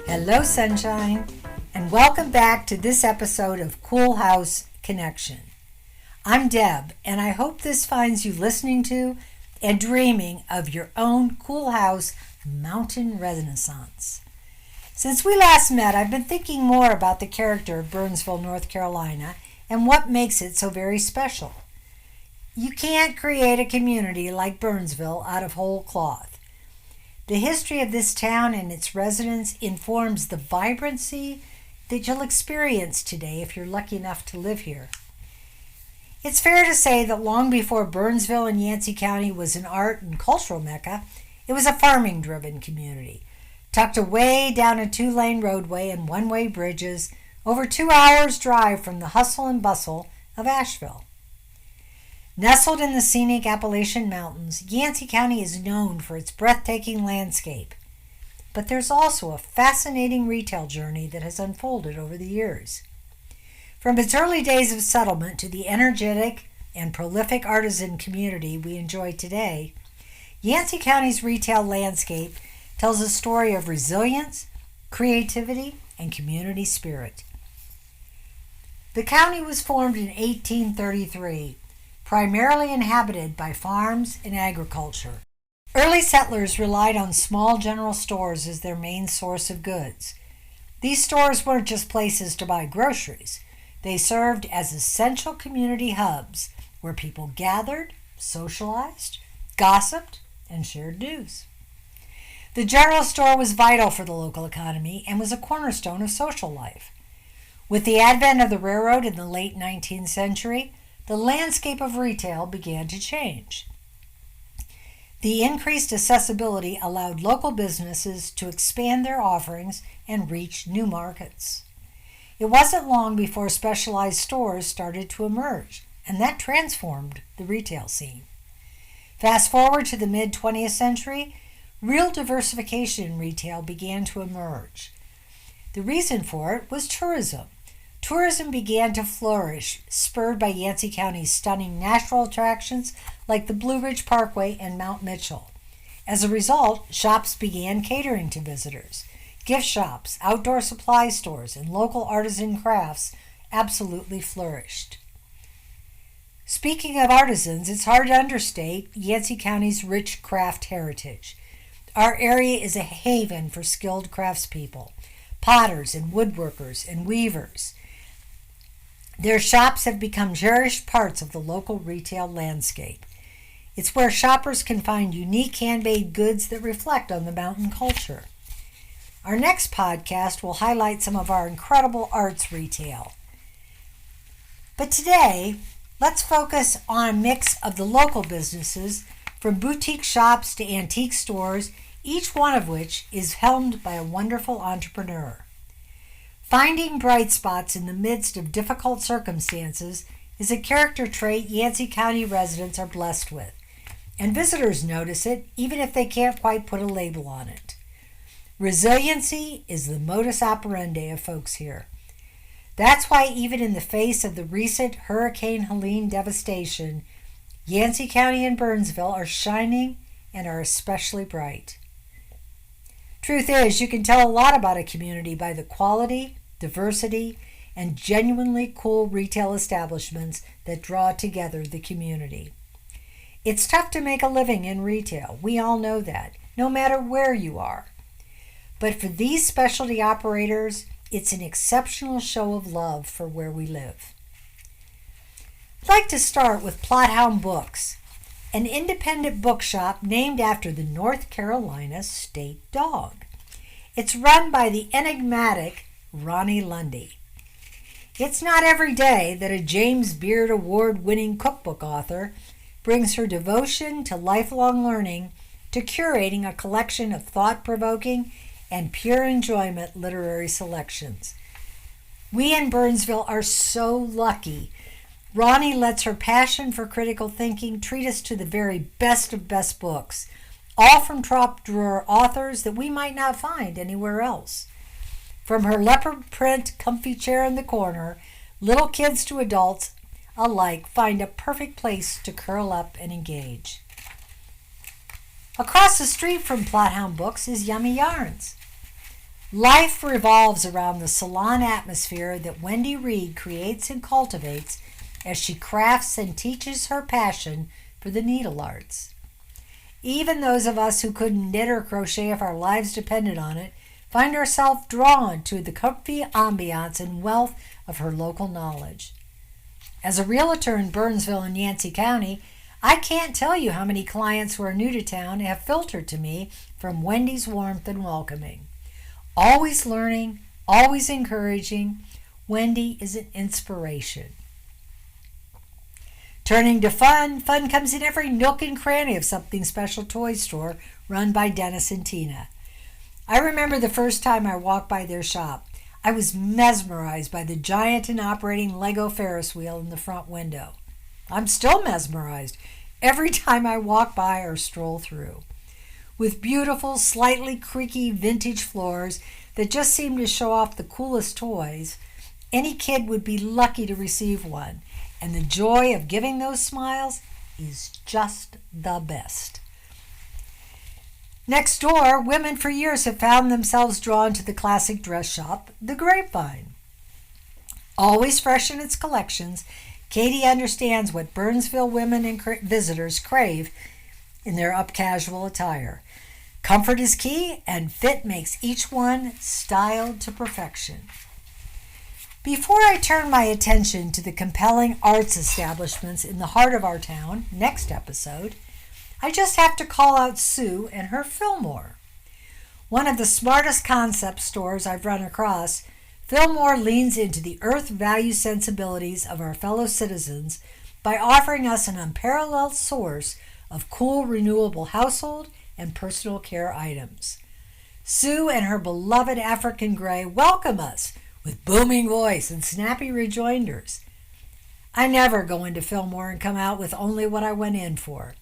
Hello, sunshine, and welcome back to this episode of CoolHouseConnection. I'm Deb, and I hope this finds you listening to and dreaming of your own cool house mountain renaissance. Since we last met, I've been thinking more about the character of Burnsville, North Carolina, and what makes it so very special. You can't create a community like Burnsville out of whole cloth. The history of this town and its residents informs the vibrancy that you'll experience today if you're lucky enough to live here. It's fair to say that long before Burnsville in Yancey County was an art and cultural mecca, it was a farming-driven community, tucked away down a 2-lane roadway and one-way bridges, over 2 hours' drive from the hustle and bustle of Asheville. Nestled in the scenic Appalachian Mountains, Yancey County is known for its breathtaking landscape. But there's also a fascinating retail journey that has unfolded over the years. From its early days of settlement to the energetic and prolific artisan community we enjoy today, Yancey County's retail landscape tells a story of resilience, creativity, and community spirit. The county was formed in 1833, primarily inhabited by farms and agriculture. Early settlers relied on small general stores as their main source of goods. These stores weren't just places to buy groceries. They served as essential community hubs where people gathered, socialized, gossiped, and shared news. The general store was vital for the local economy and was a cornerstone of social life. With the advent of the railroad in the late 19th century, the landscape of retail began to change. The increased accessibility allowed local businesses to expand their offerings and reach new markets. It wasn't long before specialized stores started to emerge, and that transformed the retail scene. Fast forward to the mid-20th century, real diversification in retail began to emerge. The reason for it was tourism. Tourism began to flourish, spurred by Yancey County's stunning natural attractions like the Blue Ridge Parkway and Mount Mitchell. As a result, shops began catering to visitors. Gift shops, outdoor supply stores, and local artisan crafts absolutely flourished. Speaking of artisans, it's hard to understate Yancey County's rich craft heritage. Our area is a haven for skilled craftspeople, potters and woodworkers and weavers. Their shops have become cherished parts of the local retail landscape. It's where shoppers can find unique handmade goods that reflect on the mountain culture. Our next podcast will highlight some of our incredible arts retail. But today, let's focus on a mix of the local businesses, from boutique shops to antique stores, each one of which is helmed by a wonderful entrepreneur. Finding bright spots in the midst of difficult circumstances is a character trait Yancey County residents are blessed with, and visitors notice it even if they can't quite put a label on it. Resiliency is the modus operandi of folks here. That's why even in the face of the recent Hurricane Helene devastation, Yancey County and Burnsville are shining and are especially bright. Truth is, you can tell a lot about a community by the quality, diversity, and genuinely cool retail establishments that draw together the community. It's tough to make a living in retail. We all know that, no matter where you are. But for these specialty operators, it's an exceptional show of love for where we live. I'd like to start with Plott Hound Books, an independent bookshop named after the North Carolina state dog. It's run by the enigmatic Ronnie Lundy. It's not every day that a James Beard Award-winning cookbook author brings her devotion to lifelong learning to curating a collection of thought-provoking and pure enjoyment literary selections. We in Burnsville are so lucky. Ronnie lets her passion for critical thinking treat us to the very best of best books, all from top drawer authors that we might not find anywhere else. From her leopard print comfy chair in the corner, little kids to adults alike find a perfect place to curl up and engage. Across the street from Plott Hound Books is Yummi Yarns. Life revolves around the salon atmosphere that Wendy Reed creates and cultivates as she crafts and teaches her passion for the needle arts. Even those of us who couldn't knit or crochet if our lives depended on it find ourselves drawn to the comfy ambiance and wealth of her local knowledge. As a realtor in Burnsville and Yancey County, I can't tell you how many clients who are new to town have filtered to me from Wendy's warmth and welcoming. Always learning, always encouraging, Wendy is an inspiration. Turning to fun, fun comes in every nook and cranny of Something Special toy store run by Dennis and Tina. I remember the first time I walked by their shop. I was mesmerized by the giant and operating Lego Ferris wheel in the front window. I'm still mesmerized every time I walk by or stroll through. With beautiful, slightly creaky vintage floors that just seem to show off the coolest toys, any kid would be lucky to receive one, and the joy of giving those smiles is just the best. Next door, women for years have found themselves drawn to the classic dress shop, The Grapevine. Always fresh in its collections, Katie understands what Burnsville women and visitors crave in their up-casual attire. Comfort is key, and fit makes each one styled to perfection. Before I turn my attention to the compelling arts establishments in the heart of our town, next episode, I just have to call out Sue and her FillMore. One of the smartest concept stores I've run across, FillMore leans into the earth value sensibilities of our fellow citizens by offering us an unparalleled source of cool, renewable household and personal care items. Sue and her beloved African Gray welcome us with booming voice and snappy rejoinders. I never go into FillMore and come out with only what I went in for.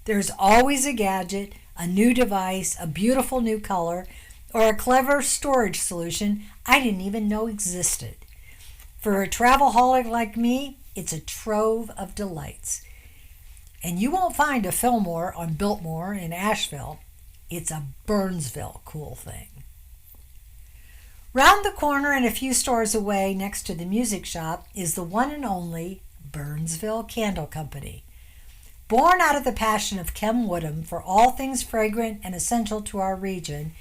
There's always a gadget, a new device, a beautiful new color, or a clever storage solution I didn't even know existed. For a travelholic like me, it's a trove of delights. And you won't find a FillMore on Biltmore in Asheville. It's a Burnsville cool thing. Round the corner and a few stores away next to the music shop is the one and only Burnsville Candle Company. Born out of the passion of Kem Woodham for all things fragrant and essential to our region,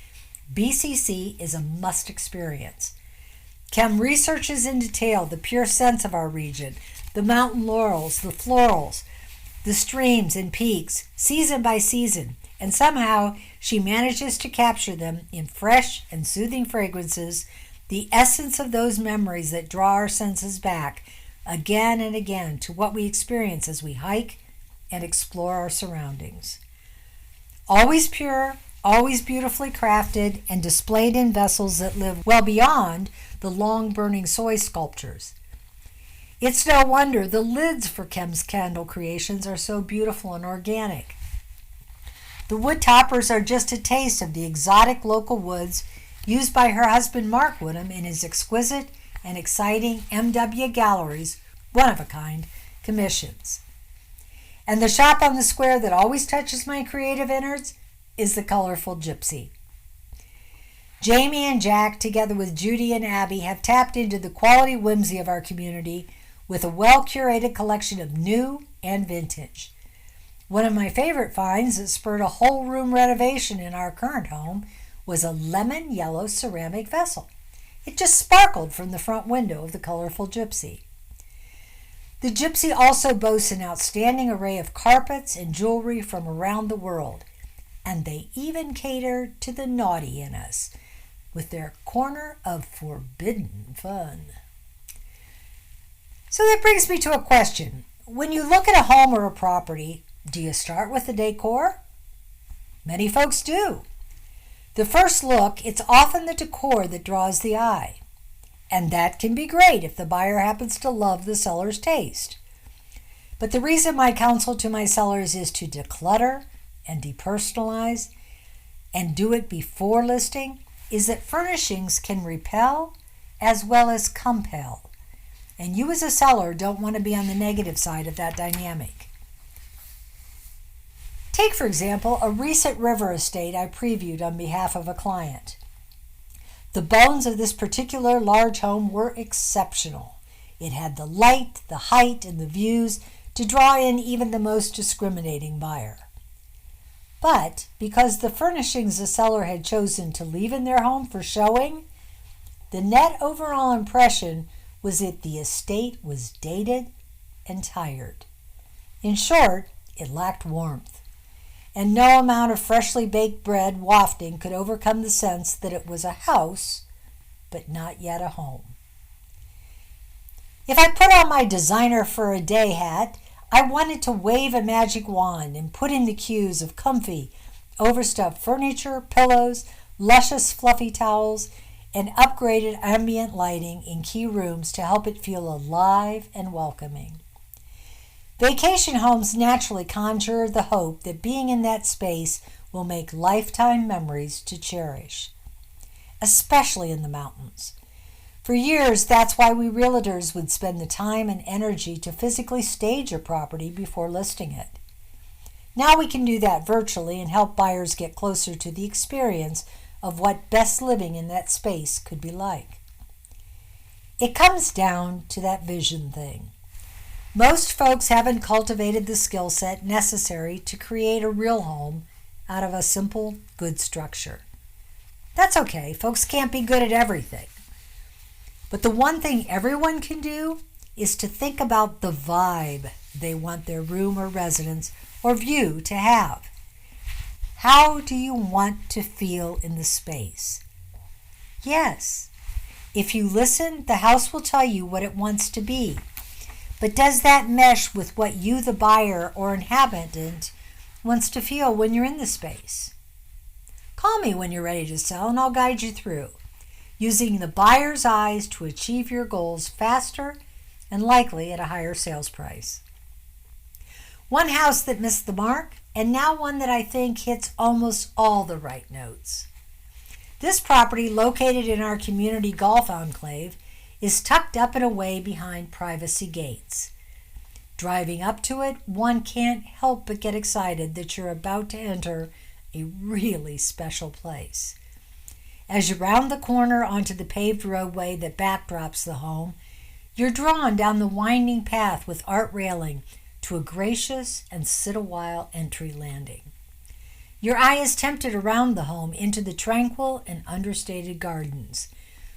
BCC is a must experience. Kem researches in detail the pure scents of our region, the mountain laurels, the florals, the streams and peaks, season by season, and somehow she manages to capture them in fresh and soothing fragrances, the essence of those memories that draw our senses back again and again to what we experience as we hike and explore our surroundings. Always pure, always beautifully crafted and displayed in vessels that live well beyond the long-burning soy sculptures. It's no wonder the lids for Kem's candle creations are so beautiful and organic. The wood toppers are just a taste of the exotic local woods used by her husband Mark Woodham in his exquisite and exciting MW Galleries, one-of-a-kind, commissions. And the shop on the square that always touches my creative innards is the Colorful Gypsy. Jamie and Jack, together with Judy and Abby, have tapped into the quality whimsy of our community with a well-curated collection of new and vintage. One of my favorite finds that spurred a whole room renovation in our current home was a lemon yellow ceramic vessel. It just sparkled from the front window of the Colorful Gypsy. The Gypsy also boasts an outstanding array of carpets and jewelry from around the world, and they even cater to the naughty in us with their corner of forbidden fun. So that brings me to a question. When you look at a home or a property, do you start with the decor? Many folks do. The first look, it's often the decor that draws the eye. And that can be great if the buyer happens to love the seller's taste. But the reason my counsel to my sellers is to declutter and depersonalize and do it before listing is that furnishings can repel as well as compel. And you as a seller don't want to be on the negative side of that dynamic. Take, for example, a recent river estate I previewed on behalf of a client. The bones of this particular large home were exceptional. It had the light, the height, and the views to draw in even the most discriminating buyer. But because the furnishings the seller had chosen to leave in their home for showing, the net overall impression was that the estate was dated and tired. In short, it lacked warmth, and no amount of freshly baked bread wafting could overcome the sense that it was a house, but not yet a home. If I put on my designer for a day hat, I wanted to wave a magic wand and put in the cues of comfy, overstuffed furniture, pillows, luscious fluffy towels, and upgraded ambient lighting in key rooms to help it feel alive and welcoming. Vacation homes naturally conjure the hope that being in that space will make lifetime memories to cherish, especially in the mountains. For years, that's why we realtors would spend the time and energy to physically stage a property before listing it. Now we can do that virtually and help buyers get closer to the experience of what best living in that space could be like. It comes down to that vision thing. Most folks haven't cultivated the skill set necessary to create a real home out of a simple, good structure. That's okay, folks can't be good at everything. But the one thing everyone can do is to think about the vibe they want their room or residence or view to have. How do you want to feel in the space? Yes, if you listen, the house will tell you what it wants to be. But does that mesh with what you, the buyer or inhabitant, wants to feel when you're in the space? Call me when you're ready to sell and I'll guide you through, using the buyer's eyes to achieve your goals faster and likely at a higher sales price. One house that missed the mark, and now one that I think hits almost all the right notes. This property, located in our community golf enclave, is tucked up and away behind privacy gates. Driving up to it, one can't help but get excited that you're about to enter a really special place. As you round the corner onto the paved roadway that backdrops the home, you're drawn down the winding path with art railing to a gracious and sit-a-while entry landing. Your eye is tempted around the home into the tranquil and understated gardens.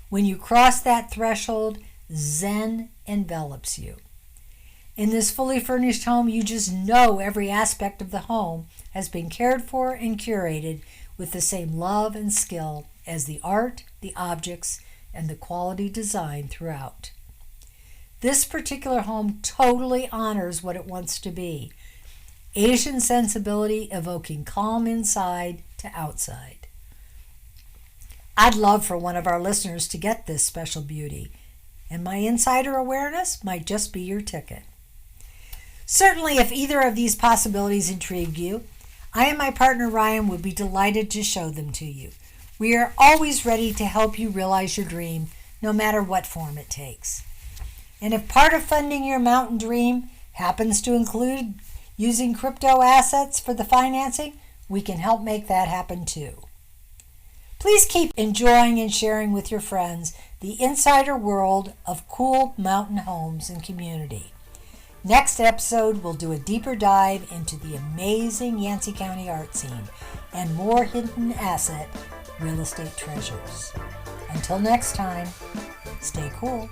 When you cross that threshold, Zen envelops you. In this fully furnished home, you just know every aspect of the home has been cared for and curated with the same love and skill as the art, the objects, and the quality design throughout. This particular home totally honors what it wants to be. Asian sensibility evoking calm inside to outside. I'd love for one of our listeners to get this special beauty, and my insider awareness might just be your ticket. Certainly, if either of these possibilities intrigue you, I and my partner Ryan would be delighted to show them to you. We are always ready to help you realize your dream, no matter what form it takes. And if part of funding your mountain dream happens to include using crypto assets for the financing, we can help make that happen too. Please keep enjoying and sharing with your friends the insider world of cool mountain homes and community. Next episode, we'll do a deeper dive into the amazing Yancey County art scene and more hidden asset real estate treasures. Until next time, stay cool.